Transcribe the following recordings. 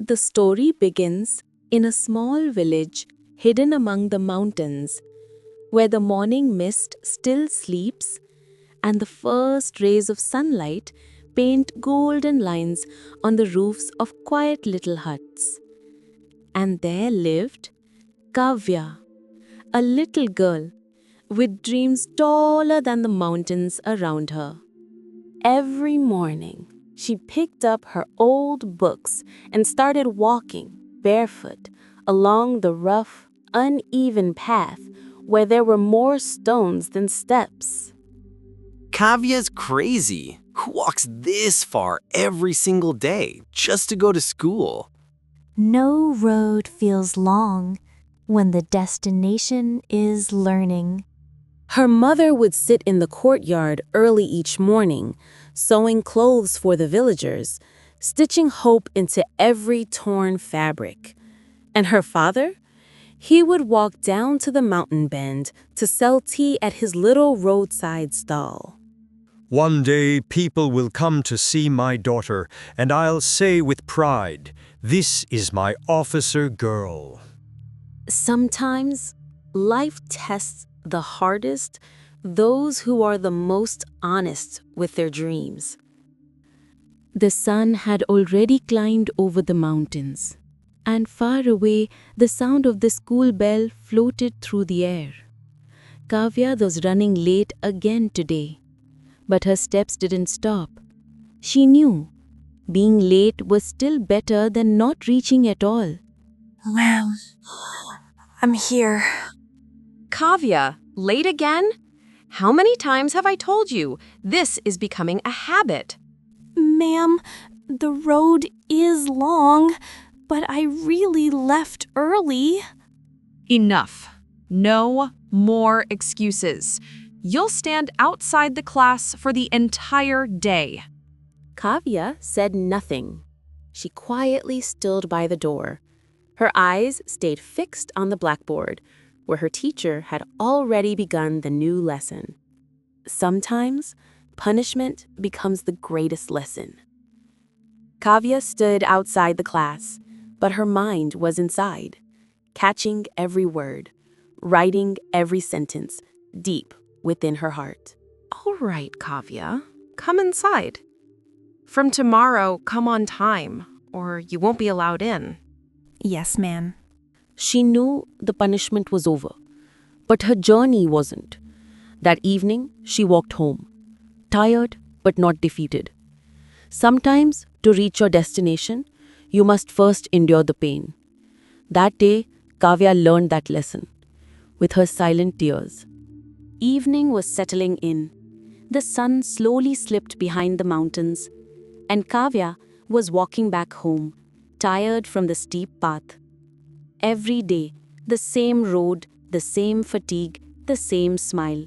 The story begins in a small village hidden among the mountains, where the morning mist still sleeps and the first rays of sunlight paint golden lines on the roofs of quiet little huts. And there lived Kavya, a little girl with dreams taller than the mountains around her. Every morning, she picked up her old books and started walking barefoot along the rough, uneven path where there were more stones than steps. Kavya's crazy. Who walks this far every single day just to go to school? No road feels long when the destination is learning. Her mother would sit in the courtyard early each morning, sewing clothes for the villagers, stitching hope into every torn fabric. And her father? He would walk down to the mountain bend to sell tea at his little roadside stall. One day people will come to see my daughter, and I'll say with pride, this is my officer girl. Sometimes life tests the hardest those who are the most honest with their dreams. The sun had already climbed over the mountains, and far away the sound of the school bell floated through the air. Kavya was running late again today, but her steps didn't stop. She knew being late was still better than not reaching at all. Ma'am, I'm here. Kavya, late again? How many times have I told you? This is becoming a habit. Ma'am, the road is long, but I really left early. Enough. No more excuses. You'll stand outside the class for the entire day. Kavya said nothing. She quietly stood by the door. Her eyes stayed fixed on the blackboard, where her teacher had already begun the new lesson. Sometimes, punishment becomes the greatest lesson. Kavya stood outside the class, but her mind was inside, catching every word, writing every sentence deep within her heart. All right, Kavya, come inside. From tomorrow, come on time, or you won't be allowed in. Yes, ma'am. She knew the punishment was over, but her journey wasn't. That evening, she walked home, tired but not defeated. Sometimes, to reach your destination, you must first endure the pain. That day, Kavya learned that lesson, with her silent tears. Evening was settling in. The sun slowly slipped behind the mountains, and Kavya was walking back home, tired from the steep path. Every day, the same road, the same fatigue, the same smile.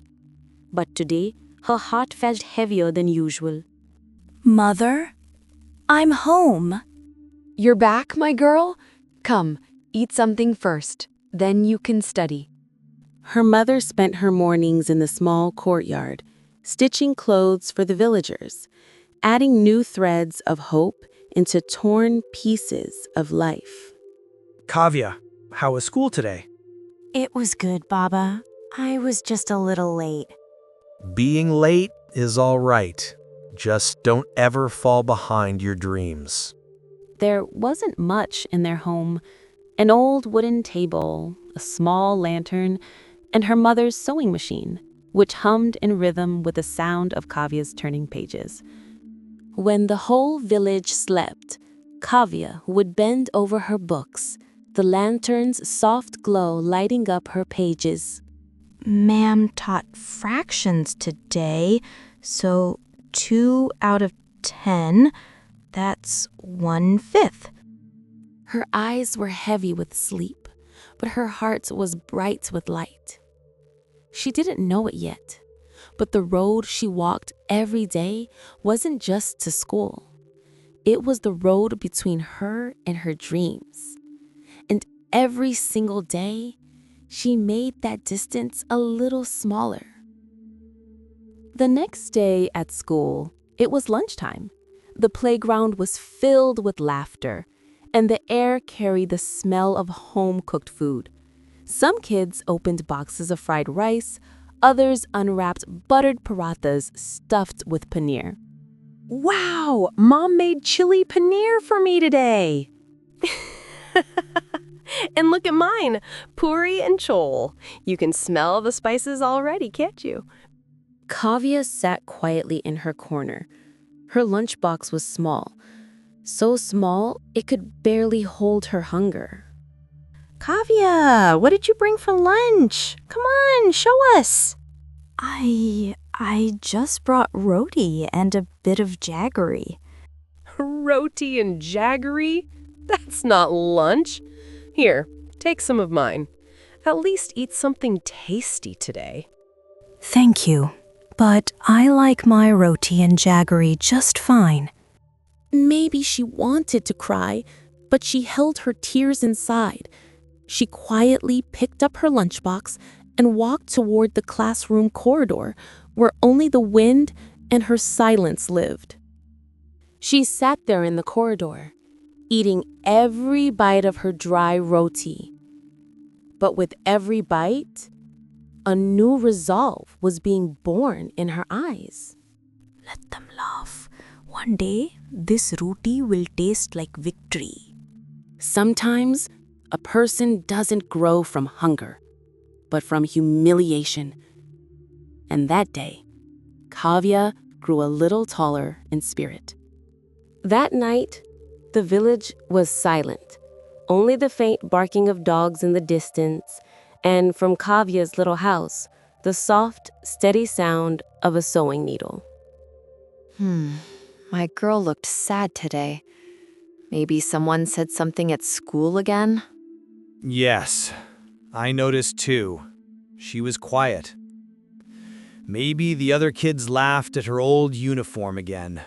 But today, her heart felt heavier than usual. Mother, I'm home. You're back, my girl? Come, eat something first, then you can study. Her mother spent her mornings in the small courtyard, stitching clothes for the villagers, adding new threads of hope into torn pieces of life. Kavya, how was school today? It was good, Baba. I was just a little late. Being late is all right. Just don't ever fall behind your dreams. There wasn't much in their home. An old wooden table, a small lantern, and her mother's sewing machine, which hummed in rhythm with the sound of Kavya's turning pages. When the whole village slept, Kavya would bend over her books, the lantern's soft glow lighting up her pages. Ma'am taught fractions today, so 2 out of 10, that's 1/5. Her eyes were heavy with sleep, but her heart was bright with light. She didn't know it yet, but the road she walked every day wasn't just to school. It was the road between her and her dreams. And every single day, she made that distance a little smaller. The next day at school, it was lunchtime. The playground was filled with laughter. and the air carried the smell of home-cooked food. Some kids opened boxes of fried rice, others unwrapped buttered parathas stuffed with paneer. Wow, Mom made chili paneer for me today. And look at mine, puri and chol. You can smell the spices already, can't you? Kavya sat quietly in her corner. Her lunchbox was small, so small it could barely hold her hunger. Kavya, what did you bring for lunch? Come on, show us. I just brought roti and a bit of jaggery. Roti and jaggery? That's not lunch. Here, take some of mine. At least eat something tasty today. Thank you, but I like my roti and jaggery just fine. Maybe she wanted to cry, but she held her tears inside. She quietly picked up her lunchbox and walked toward the classroom corridor, where only the wind and her silence lived. She sat there in the corridor, eating every bite of her dry roti. But with every bite, a new resolve was being born in her eyes. Let them laugh. One day, this roti will taste like victory. Sometimes, a person doesn't grow from hunger, but from humiliation. And that day, Kavya grew a little taller in spirit. That night, the village was silent. Only the faint barking of dogs in the distance, and from Kavya's little house, the soft, steady sound of a sewing needle. My girl looked sad today. Maybe someone said something at school again? Yes, I noticed too. She was quiet. Maybe the other kids laughed at her old uniform again.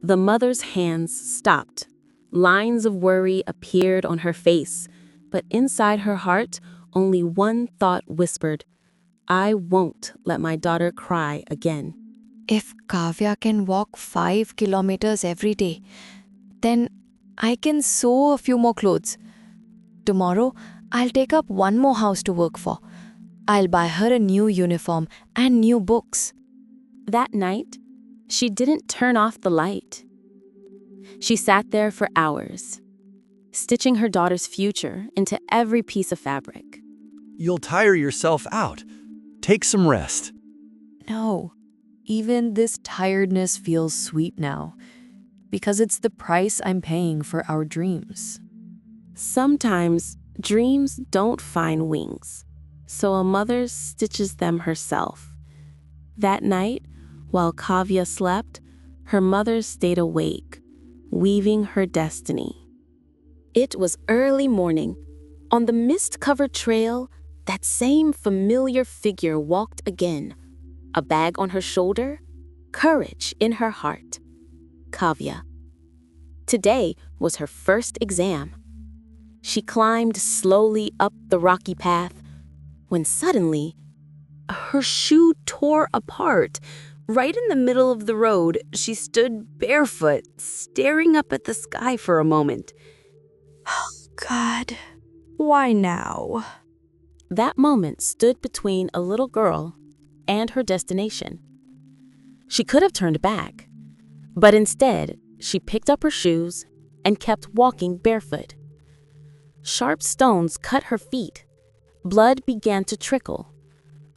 The mother's hands stopped. Lines of worry appeared on her face, but inside her heart, only one thought whispered, I won't let my daughter cry again. If Kavya can walk 5 kilometers every day, then I can sew a few more clothes. Tomorrow, I'll take up one more house to work for. I'll buy her a new uniform and new books. That night, she didn't turn off the light. She sat there for hours, stitching her daughter's future into every piece of fabric. You'll tire yourself out. Take some rest. No, even this tiredness feels sweet now, because it's the price I'm paying for our dreams. Sometimes dreams don't find wings, so a mother stitches them herself. That night, while Kavya slept, her mother stayed awake, weaving her destiny. It was early morning. On the mist-covered trail, that same familiar figure walked again, a bag on her shoulder, courage in her heart. Kavya. Today was her first exam. She climbed slowly up the rocky path when suddenly her shoe tore apart. Right in the middle of the road, she stood barefoot, staring up at the sky for a moment. God, why now? That moment stood between a little girl and her destination. She could have turned back, but instead, she picked up her shoes and kept walking barefoot. Sharp stones cut her feet. Blood began to trickle,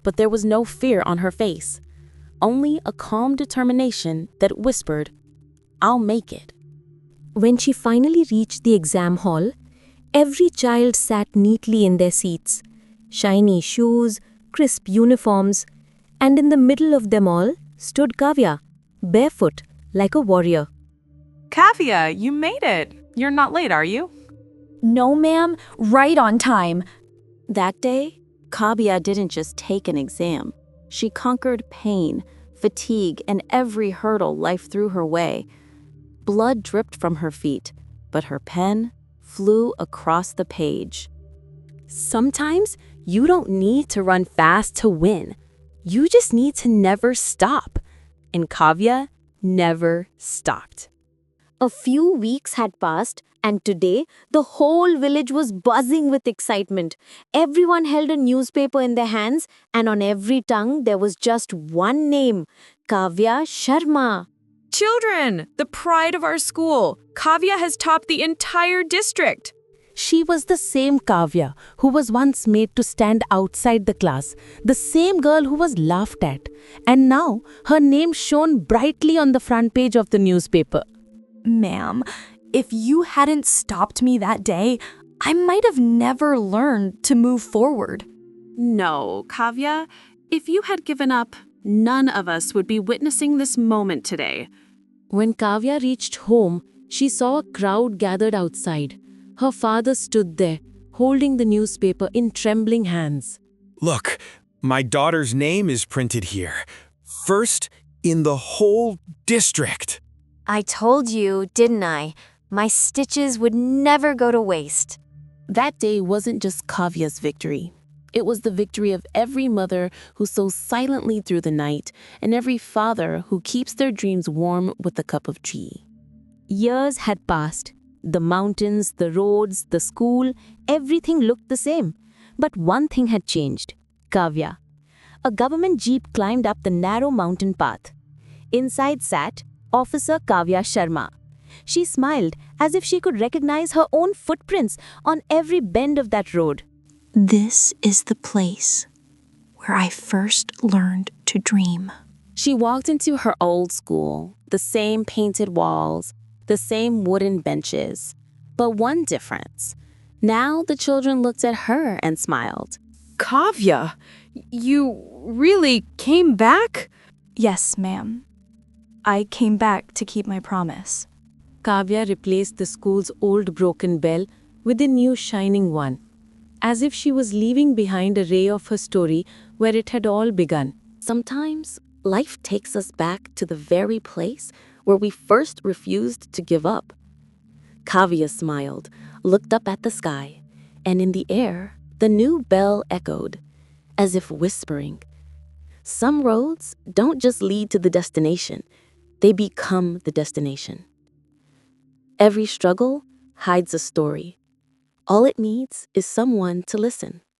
but there was no fear on her face, only a calm determination that whispered, I'll make it. When she finally reached the exam hall, every child sat neatly in their seats, shiny shoes, crisp uniforms, and in the middle of them all stood Kavya, barefoot, like a warrior. Kavya, you made it. You're not late, are you? No, ma'am, right on time. That day, Kavya didn't just take an exam. She conquered pain, fatigue, and every hurdle life threw her way. Blood dripped from her feet, but her pen flew across the page. Sometimes you don't need to run fast to win. You just need to never stop. And Kavya never stopped. A few weeks had passed And today, the whole village was buzzing with excitement. Everyone held a newspaper in their hands, and on every tongue there was just one name, Kavya Sharma. Children, the pride of our school, Kavya has topped the entire district. She was the same Kavya who was once made to stand outside the class, the same girl who was laughed at. And now her name shone brightly on the front page of the newspaper. Ma'am, if you hadn't stopped me that day, I might have never learned to move forward. No, Kavya, if you had given up, none of us would be witnessing this moment today. When Kavya reached home, she saw a crowd gathered outside. Her father stood there, holding the newspaper in trembling hands. Look, my daughter's name is printed here. First in the whole district. I told you, didn't I? My stitches would never go to waste. That day wasn't just Kavya's victory. It was the victory of every mother who sews silently through the night and every father who keeps their dreams warm with a cup of tea. Years had passed. The mountains, the roads, the school, everything looked the same. But one thing had changed. Kavya. A government jeep climbed up the narrow mountain path. Inside sat Officer Kavya Sharma. She smiled as if she could recognize her own footprints on every bend of that road. This is the place where I first learned to dream. She walked into her old school, the same painted walls, the same wooden benches. But one difference. Now the children looked at her and smiled. Kavya, you really came back? Yes, ma'am. I came back to keep my promise. Kavya replaced the school's old broken bell with a new shining one, as if she was leaving behind a ray of her story where it had all begun. Sometimes life takes us back to the very place where we first refused to give up. Kavya smiled, looked up at the sky, and in the air, the new bell echoed, as if whispering. Some roads don't just lead to the destination, they become the destination. Every struggle hides a story. All it needs is someone to listen.